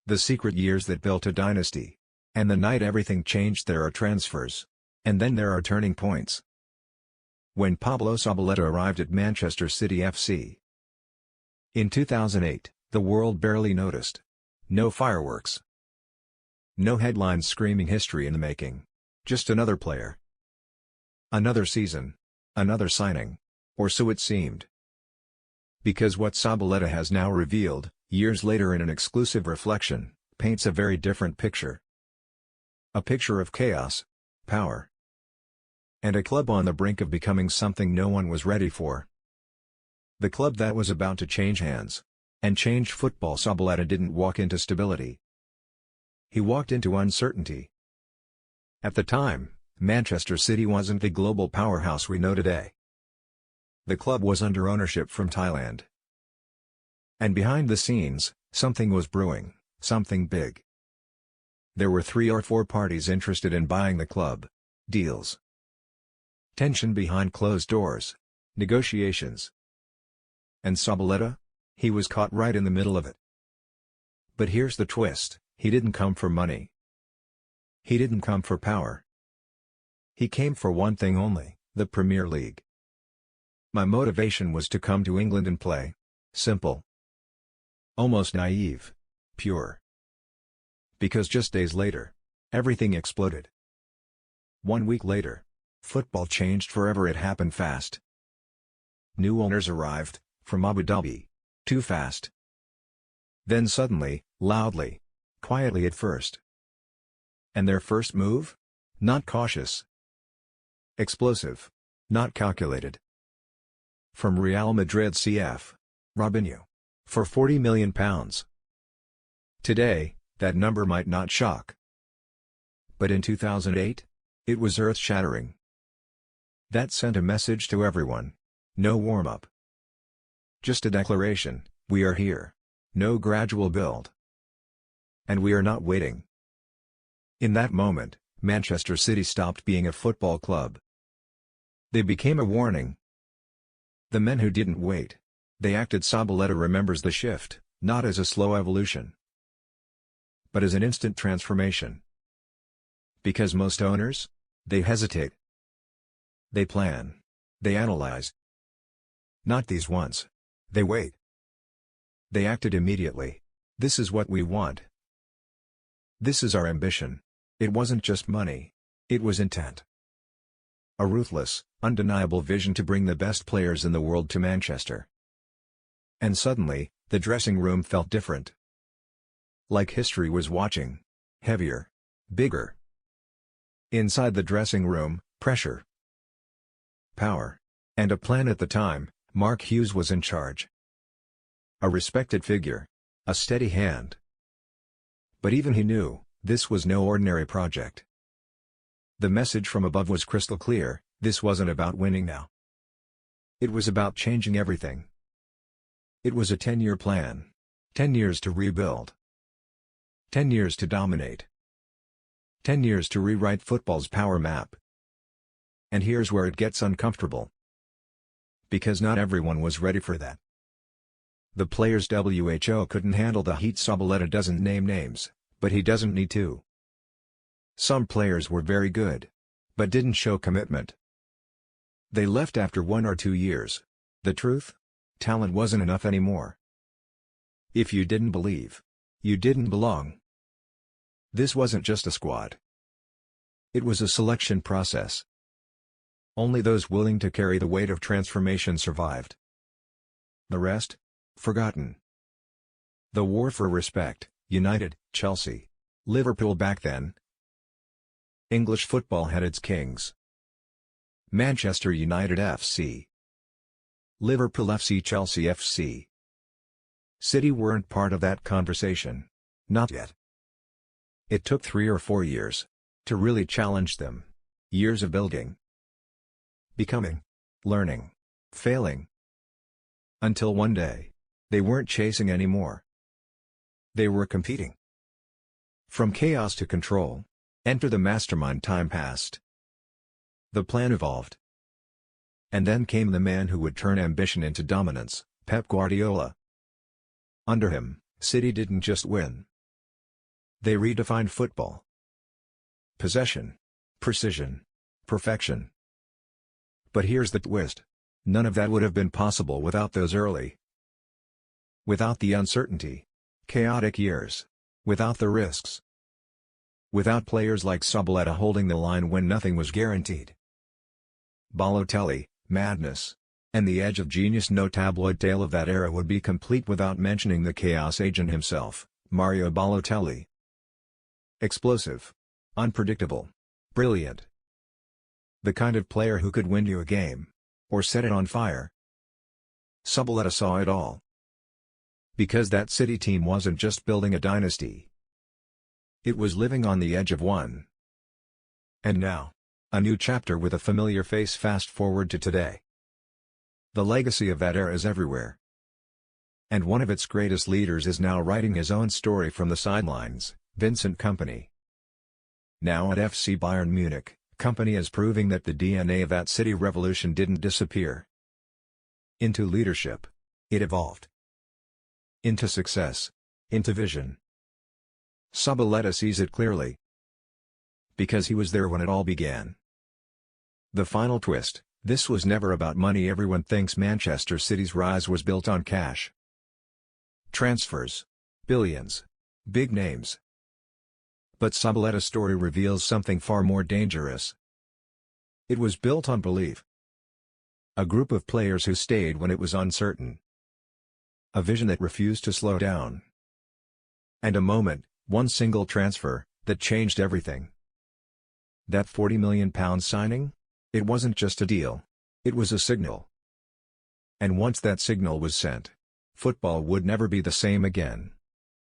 The secret years that built a dynasty. And the night everything changed. There are transfers. And then there are turning points. When Pablo Zabaleta arrived at Manchester City FC in 2008, the world barely noticed. No fireworks. No headlines screaming history in the making. Just another player. Another season. Another signing. Or so it seemed. Because what Zabaleta has now revealed, years later in an exclusive reflection, paints a very different picture. A picture of chaos, power, and a club on the brink of becoming something no one was ready for. The club that was about to change hands. And change football. Zabaleta didn't walk into stability. He walked into uncertainty. At the time, Manchester City wasn't the global powerhouse we know today. The club was under ownership from Thailand. And behind the scenes, something was brewing, something big. There were 3 or 4 parties interested in buying the club. Deals. Tension behind closed doors. Negotiations. And Zabaleta? He was caught right in the middle of it. But here's the twist, he didn't come for money. He didn't come for power. He came for one thing only, the Premier League. My motivation was to come to England and play. Simple. Almost naive. Pure. Because just days later, everything exploded. 1 week later, football changed forever. It happened fast. New owners arrived, from Abu Dhabi. Too fast. Then suddenly, loudly. Quietly at first. And their first move? Not cautious. Explosive. Not calculated. From Real Madrid CF. Robinho. For £40 million. Today, that number might not shock. But in 2008? It was earth-shattering. That sent a message to everyone. No warm-up. Just a declaration, we are here. No gradual build. And we are not waiting. In that moment, Manchester City stopped being a football club. They became a warning. The men who didn't wait. They acted. Zabaleta remembers the shift, not as a slow evolution, but as an instant transformation. Because most owners? They hesitate. They plan. They analyze. Not these ones. They wait. They acted immediately. This is what we want. This is our ambition. It wasn't just money. It was intent. A ruthless, undeniable vision to bring the best players in the world to Manchester. And suddenly, the dressing room felt different. Like history was watching. Heavier. Bigger. Inside the dressing room, pressure. Power. And a plan. At the time, Mark Hughes was in charge. A respected figure. A steady hand. But even he knew, this was no ordinary project. The message from above was crystal clear, this wasn't about winning now. It was about changing everything. It was a 10-year plan. 10 years to rebuild. 10 years to dominate. 10 years to rewrite football's power map. And here's where it gets uncomfortable. Because not everyone was ready for that. The players' WHO couldn't handle the heat. Zabaleta doesn't name names, but he doesn't need to. Some players were very good, but didn't show commitment. They left after 1 or 2 years. The truth? Talent wasn't enough anymore. If you didn't believe, you didn't belong. This wasn't just a squad. It was a selection process. Only those willing to carry the weight of transformation survived. The rest? Forgotten. The war for respect, United, Chelsea, Liverpool back then. English football had its kings. Manchester United FC. Liverpool FC, Chelsea FC. City weren't part of that conversation. Not yet. It took 3 or 4 years to really challenge them. Years of building. Becoming. Learning. Failing. Until one day, they weren't chasing anymore. They were competing. From chaos to control. Enter the mastermind. Time passed. The plan evolved. And then came the man who would turn ambition into dominance, Pep Guardiola. Under him, City didn't just win. They redefined football. Possession. Precision. Perfection. But here's the twist. None of that would have been possible without those without the uncertainty. Chaotic years. Without the risks. Without players like Zabaleta holding the line when nothing was guaranteed. Balotelli, madness. And the edge of genius. No tabloid tale of that era would be complete without mentioning the chaos agent himself, Mario Balotelli. Explosive. Unpredictable. Brilliant. The kind of player who could win you a game. Or set it on fire. Zabaleta saw it all. Because that City team wasn't just building a dynasty. It was living on the edge of one. And now, a new chapter with a familiar face. Fast forward to today. The legacy of that era is everywhere. And one of its greatest leaders is now writing his own story from the sidelines, Vincent Kompany. Now at FC Bayern Munich, Kompany is proving that the DNA of that city revolution didn't disappear. Into leadership. It evolved. Into success. Into vision. Zabaleta sees it clearly. Because he was there when it all began. The final twist. This was never about money. Everyone thinks Manchester City's rise was built on cash. Transfers. Billions. Big names. But Zabaleta's story reveals something far more dangerous. It was built on belief. A group of players who stayed when it was uncertain. A vision that refused to slow down. And a moment, one single transfer, that changed everything. That £40 million signing? It wasn't just a deal. It was a signal. And once that signal was sent, football would never be the same again.